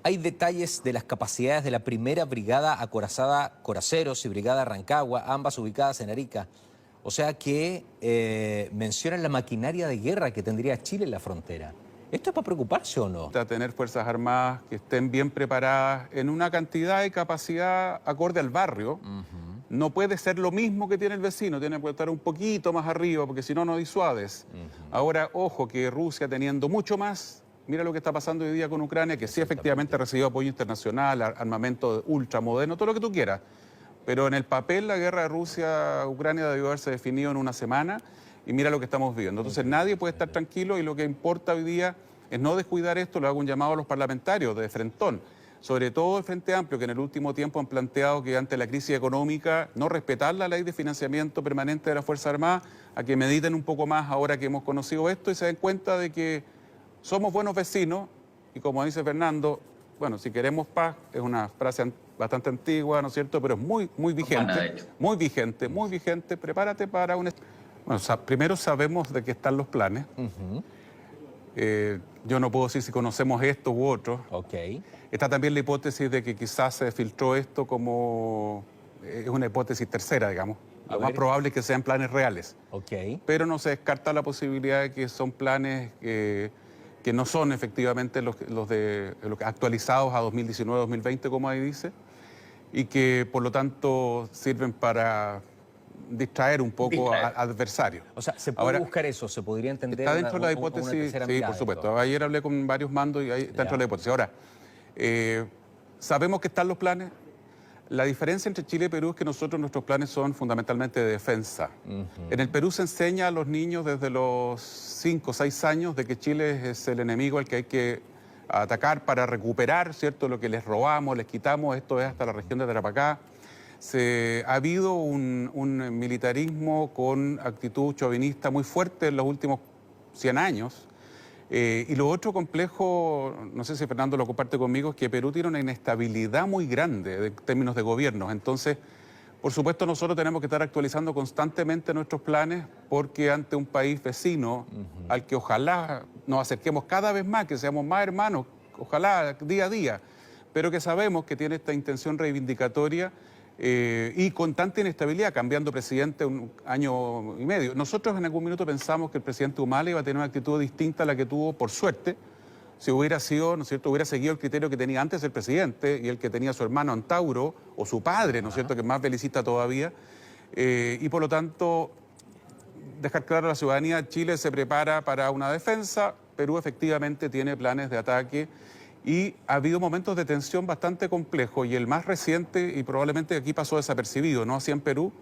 hay detalles de las capacidades de la primera brigada acorazada Coraceros y brigada Rancagua, ambas ubicadas en Arica. O sea que mencionan la maquinaria de guerra que tendría Chile en la frontera. ¿Esto es para preocuparse o no? A tener fuerzas armadas que estén bien preparadas en una cantidad y capacidad acorde al barrio. No puede ser lo mismo que tiene el vecino, tiene que estar un poquito más arriba, porque si no, no disuades. Ahora, ojo, que Rusia teniendo mucho más, mira lo que está pasando hoy día con Ucrania, que sí efectivamente ha recibido apoyo internacional, armamento ultramoderno, todo lo que tú quieras. Pero en el papel la guerra de Rusia-Ucrania debió haberse definido en una semana y mira lo que estamos viviendo. Entonces nadie puede estar tranquilo y lo que importa hoy día es no descuidar esto. Le hago un llamado a los parlamentarios de Frentón, sobre todo el Frente Amplio, que en el último tiempo han planteado que ante la crisis económica no respetar la ley de financiamiento permanente de las Fuerzas Armadas, a que mediten un poco más ahora que hemos conocido esto y se den cuenta de que somos buenos vecinos y como dice Fernando, bueno, si queremos paz, es una frase bastante antigua, ¿no es cierto?, pero es muy vigente, muy vigente, prepárate para un... Bueno, primero sabemos de qué están los planes. Yo no puedo decir si conocemos esto u otro. Está también la hipótesis de que quizás se filtró esto como... es una hipótesis tercera, digamos. Lo más probable es que sean planes reales. Pero no se descarta la posibilidad de que son planes que no son efectivamente los actualizados a 2019-2020, como ahí dice, y que por lo tanto sirven para distraer un poco al adversario. O sea, ¿se puede buscar eso? ¿Se podría entender? Está dentro de la hipótesis, sí, por supuesto. Ayer hablé con varios mandos y ahí está dentro de la hipótesis. Ahora, sabemos que están los planes. La diferencia entre Chile y Perú es que nuestros planes son fundamentalmente de defensa. En el Perú se enseña a los niños desde los 5 o 6 años de que Chile es el enemigo al que hay que atacar para recuperar, ¿cierto?, lo que les robamos, les quitamos. Esto es hasta la región de Tarapacá. Ha habido un militarismo con actitud chauvinista muy fuerte en los últimos 100 años. Y lo otro complejo, no sé si Fernando lo comparte conmigo, es que Perú tiene una inestabilidad muy grande en términos de gobiernos. Entonces, por supuesto, nosotros tenemos que estar actualizando constantemente nuestros planes porque ante un país vecino al que ojalá nos acerquemos cada vez más, que seamos más hermanos, ojalá día a día, pero que sabemos que tiene esta intención reivindicatoria y con tanta inestabilidad, cambiando presidente un año y medio. Nosotros en algún minuto pensamos que el presidente Humala iba a tener una actitud distinta a la que tuvo, por suerte, si hubiera sido, ¿no es cierto?, hubiera seguido el criterio que tenía antes el presidente y el que tenía su hermano Antauro o su padre, ¿no es cierto?, que es más belicista todavía. Y por lo tanto, dejar claro a la ciudadanía, Chile se prepara para una defensa, Perú efectivamente tiene planes de ataque. Y ha habido momentos de tensión bastante complejos y el más reciente, y probablemente aquí pasó desapercibido, no así en Perú,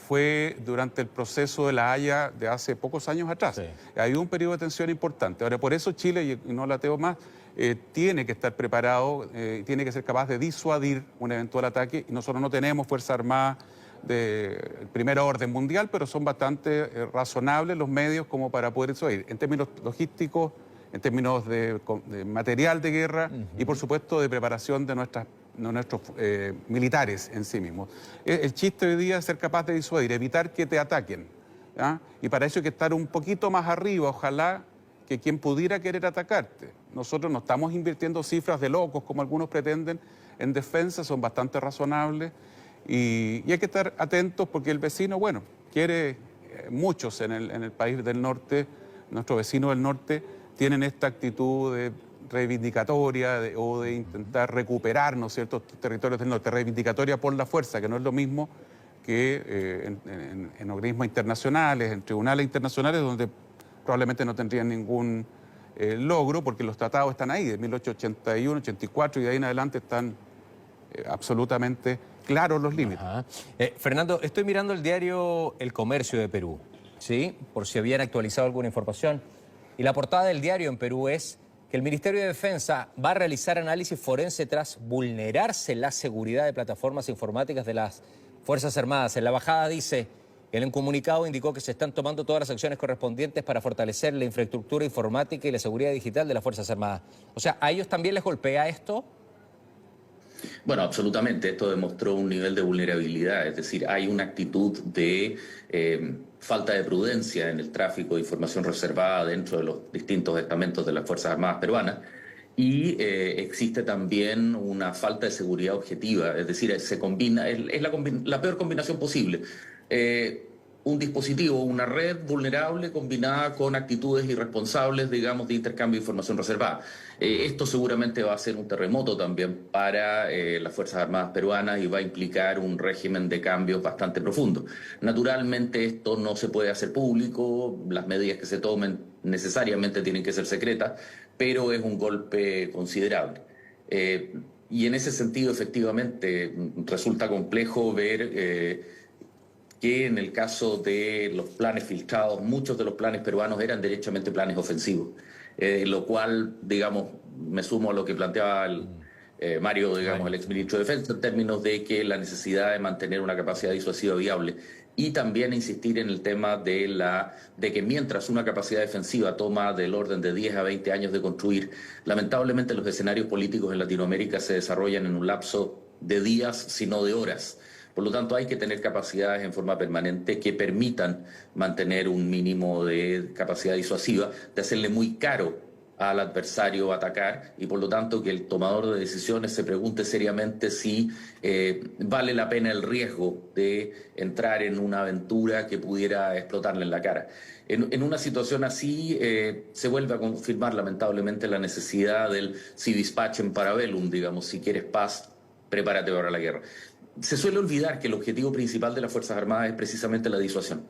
fue durante el proceso de La Haya de hace pocos años atrás. Ha habido un periodo de tensión importante. Ahora, por eso Chile, y no lateo más, tiene que estar preparado, tiene que ser capaz de disuadir un eventual ataque. Y nosotros no tenemos Fuerza Armada de primera orden mundial, pero son bastante razonables los medios como para poder disuadir. En términos logísticos, en términos de material de guerra y, por supuesto, de preparación de nuestros militares en sí mismos. El chiste hoy día es ser capaz de disuadir, evitar que te ataquen. Y para eso hay que estar un poquito más arriba, ojalá, que quien pudiera querer atacarte. Nosotros no estamos invirtiendo cifras de locos, como algunos pretenden, en defensa, son bastante razonables. Y hay que estar atentos porque el vecino, bueno, quiere, muchos en el país del norte, nuestro vecino del norte, tienen esta actitud de reivindicatoria o de intentar recuperar, ¿no es cierto?, territorios del norte, reivindicatoria por la fuerza, que no es lo mismo que en organismos internacionales, en tribunales internacionales, donde probablemente no tendrían ningún logro, porque los tratados están ahí, de 1881, 84, y de ahí en adelante están absolutamente claros los límites. Fernando, estoy mirando el diario El Comercio de Perú, ¿sí?, por si habían actualizado alguna información. Y la portada del diario en Perú es que el Ministerio de Defensa va a realizar análisis forense tras vulnerarse la seguridad de plataformas informáticas de las Fuerzas Armadas. En la bajada dice, en un comunicado indicó que se están tomando todas las acciones correspondientes para fortalecer la infraestructura informática y la seguridad digital de las Fuerzas Armadas. O sea, ¿a ellos también les golpea esto? Bueno, absolutamente. Esto demostró un nivel de vulnerabilidad, es decir, hay una actitud de falta de prudencia en el tráfico de información reservada dentro de los distintos estamentos de las Fuerzas Armadas peruanas Y existe también una falta de seguridad objetiva, es decir, se combina, es la peor combinación posible. Un dispositivo, una red vulnerable combinada con actitudes irresponsables, digamos, de intercambio de información reservada. Esto seguramente va a ser un terremoto también para las Fuerzas Armadas peruanas y va a implicar un régimen de cambios bastante profundo. Naturalmente esto no se puede hacer público, las medidas que se tomen necesariamente tienen que ser secretas, pero es un golpe considerable. Y en ese sentido, efectivamente, resulta complejo ver que en el caso de los planes filtrados, muchos de los planes peruanos eran derechamente planes ofensivos, lo cual, digamos, me sumo a lo que planteaba Mario, digamos, el exministro de Defensa, en términos de que la necesidad de mantener una capacidad disuasiva viable y también insistir en el tema de que mientras una capacidad defensiva toma del orden de 10 a 20 años de construir, lamentablemente los escenarios políticos en Latinoamérica se desarrollan en un lapso de días, sino de horas. Por lo tanto, hay que tener capacidades en forma permanente que permitan mantener un mínimo de capacidad disuasiva, de hacerle muy caro al adversario atacar y por lo tanto que el tomador de decisiones se pregunte seriamente si vale la pena el riesgo de entrar en una aventura que pudiera explotarle en la cara. En una situación así se vuelve a confirmar lamentablemente la necesidad del si dispacem para bellum, digamos, si quieres paz, prepárate para la guerra. Se suele olvidar que el objetivo principal de las Fuerzas Armadas es precisamente la disuasión.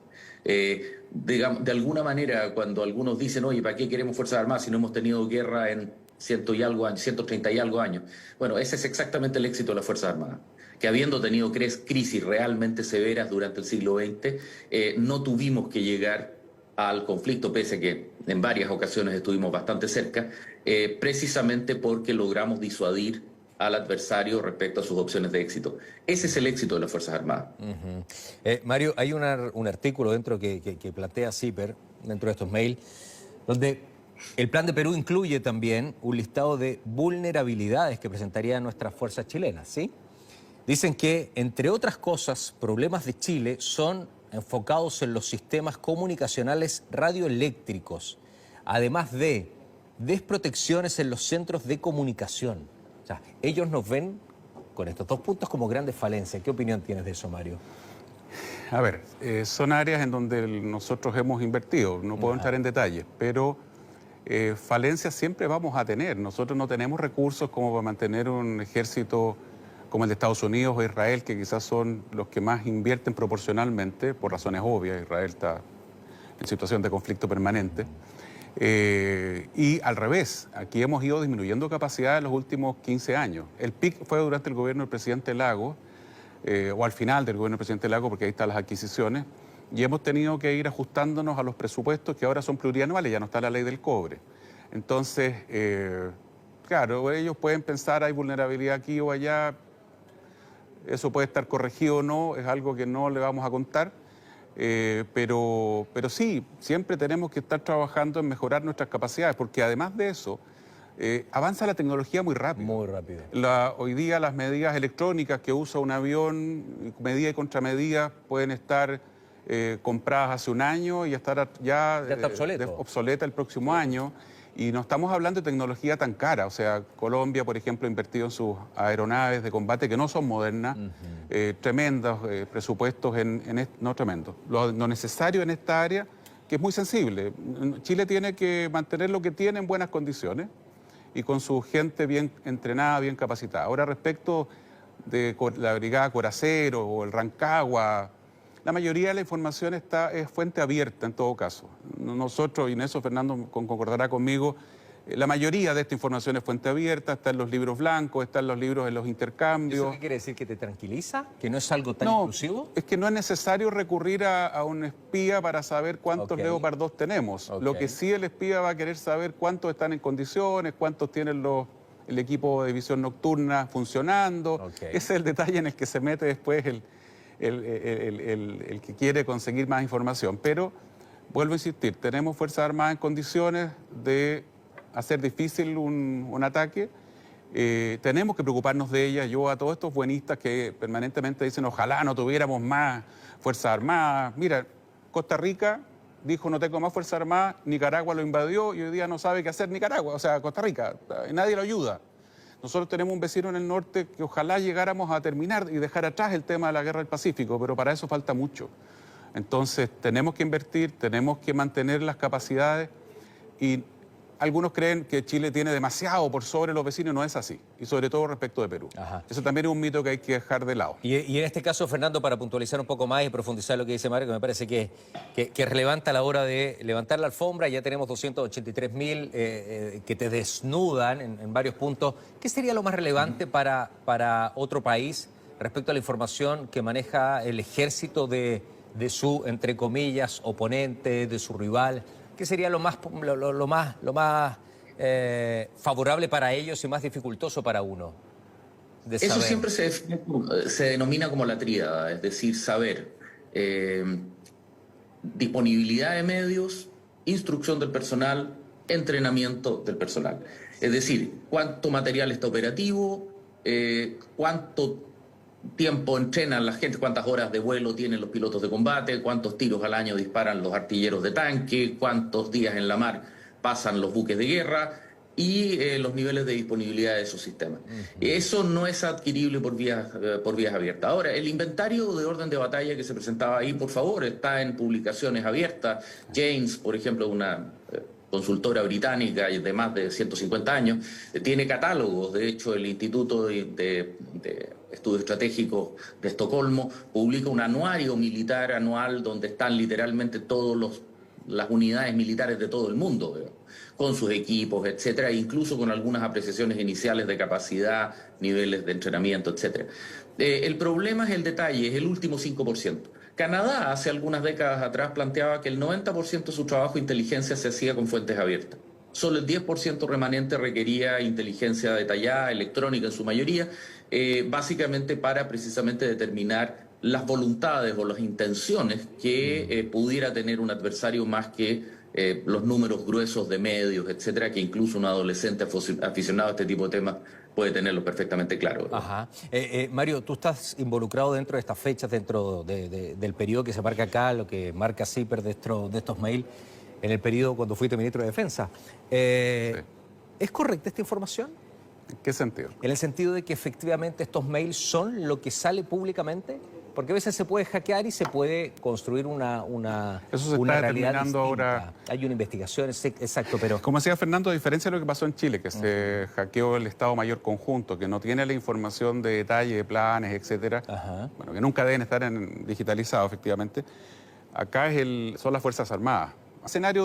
Digamos, de alguna manera, cuando algunos dicen, oye, ¿para qué queremos Fuerzas Armadas si no hemos tenido guerra en 130 y algo años? Bueno, ese es exactamente el éxito de las Fuerzas Armadas, que habiendo tenido crisis realmente severas durante el siglo XX, no tuvimos que llegar al conflicto, pese a que en varias ocasiones estuvimos bastante cerca, precisamente porque logramos disuadir al adversario respecto a sus opciones de éxito. Ese es el éxito de las Fuerzas Armadas. Mario, hay un artículo dentro que plantea CIPER, dentro de estos mails, donde el plan de Perú incluye también un listado de vulnerabilidades que presentarían nuestras fuerzas chilenas, ¿sí? Dicen que, entre otras cosas, problemas de Chile son enfocados en los sistemas comunicacionales radioeléctricos, además de desprotecciones en los centros de comunicación. O sea, ellos nos ven con estos dos puntos como grandes falencias. ¿Qué opinión tienes de eso, Mario? A ver, son áreas en donde nosotros hemos invertido, no puedo entrar en detalles, pero falencias siempre vamos a tener. Nosotros no tenemos recursos como para mantener un ejército como el de Estados Unidos o Israel, que quizás son los que más invierten proporcionalmente, por razones obvias. Israel está en situación de conflicto permanente. Y al revés, aquí hemos ido disminuyendo capacidad en los últimos 15 años. El pic fue durante el gobierno del presidente Lagos, o al final del gobierno del presidente Lagos, porque ahí están las adquisiciones, y hemos tenido que ir ajustándonos a los presupuestos que ahora son plurianuales, ya no está la ley del cobre. Entonces, claro, ellos pueden pensar hay vulnerabilidad aquí o allá, eso puede estar corregido o no, es algo que no le vamos a contar. Pero sí, siempre tenemos que estar trabajando en mejorar nuestras capacidades, porque además de eso, avanza la tecnología muy rápido. Muy rápido. Hoy día las medidas electrónicas que usa un avión, medida y contramedida, pueden estar compradas hace un año y estar ya está obsoleta el próximo año. Y no estamos hablando de tecnología tan cara. O sea, Colombia, por ejemplo, ha invertido en sus aeronaves de combate que no son modernas, tremendos presupuestos no tremendos, lo necesario en esta área, que es muy sensible. Chile tiene que mantener lo que tiene en buenas condiciones y con su gente bien entrenada, bien capacitada. Ahora, respecto de la Brigada Corazero o el Rancagua, la mayoría de la información es fuente abierta en todo caso. Nosotros, y en eso Fernando concordará conmigo, la mayoría de esta información es fuente abierta, está en los libros blancos, está en los libros en los intercambios. ¿Eso qué quiere decir? ¿Que te tranquiliza? ¿Que no es algo tan inclusivo? Es que no es necesario recurrir a un espía para saber cuántos Leopard 2 tenemos. Lo que sí el espía va a querer saber cuántos están en condiciones, cuántos tienen el equipo de visión nocturna funcionando. Ese es el detalle en el que se mete después el que quiere conseguir más información. Pero, vuelvo a insistir, tenemos Fuerzas Armadas en condiciones de hacer difícil un ataque. Tenemos que preocuparnos de ellas. Yo a todos estos buenistas que permanentemente dicen ojalá no tuviéramos más Fuerzas Armadas. Mira, Costa Rica dijo no tengo más Fuerza Armada, Nicaragua lo invadió y hoy día no sabe qué hacer Nicaragua, o sea, Costa Rica, y nadie lo ayuda. Nosotros tenemos un vecino en el norte que ojalá llegáramos a terminar y dejar atrás el tema de la guerra del Pacífico, pero para eso falta mucho. Entonces tenemos que invertir, tenemos que mantener las capacidades y algunos creen que Chile tiene demasiado por sobre los vecinos, no es así, y sobre todo respecto de Perú. Ajá. Eso también es un mito que hay que dejar de lado. Y en este caso, Fernando, para puntualizar un poco más y profundizar lo que dice Mario, que me parece que es relevante a la hora de levantar la alfombra, ya tenemos 283.000 que te desnudan en varios puntos. ¿Qué sería lo más relevante para otro país respecto a la información que maneja el ejército de su, entre comillas, oponente, de su rival? ¿Qué sería lo más favorable para ellos y más dificultoso para uno de saber? Eso siempre se denomina como la tríada, es decir, saber, disponibilidad de medios, instrucción del personal, entrenamiento del personal. Es decir, cuánto material está operativo, cuánto tiempo entrenan la gente, cuántas horas de vuelo tienen los pilotos de combate, cuántos tiros al año disparan los artilleros de tanque, cuántos días en la mar pasan los buques de guerra y los niveles de disponibilidad de esos sistemas. Eso no es adquirible por vías abiertas. Ahora, el inventario de orden de batalla que se presentaba ahí, por favor, está en publicaciones abiertas. James, por ejemplo, una consultora británica de más de 150 años, tiene catálogos. De hecho, el Instituto de Estudios Estratégicos de Estocolmo publica un anuario militar anual donde están literalmente todas las unidades militares de todo el mundo, con sus equipos, etcétera, incluso con algunas apreciaciones iniciales de capacidad, niveles de entrenamiento, etcétera. El problema es el detalle, es el último 5%. Canadá, hace algunas décadas atrás, planteaba que el 90% de su trabajo de inteligencia se hacía con fuentes abiertas. Solo el 10% remanente requería inteligencia detallada, electrónica en su mayoría, básicamente para precisamente determinar las voluntades o las intenciones que pudiera tener un adversario más que los números gruesos de medios, etcétera, que incluso un adolescente aficionado a este tipo de temas puede tenerlo perfectamente claro. Ajá. Mario, tú estás involucrado dentro de estas fechas, dentro del periodo que se marca acá, lo que marca CIPER de estos mails, en el periodo cuando fuiste ministro de Defensa. Sí. ¿Es correcta esta información? ¿En qué sentido? En el sentido de que efectivamente estos mails son lo que sale públicamente, porque a veces se puede hackear y se puede construir una Eso se una está realidad determinando distinta. ahora. Hay una investigación, exacto, pero... Como decía Fernando, a diferencia de lo que pasó en Chile, que se hackeó el Estado Mayor Conjunto, que no tiene la información de detalle, de planes, etcétera, Ajá. bueno, que nunca deben estar digitalizados, efectivamente, acá son las Fuerzas Armadas. Escenario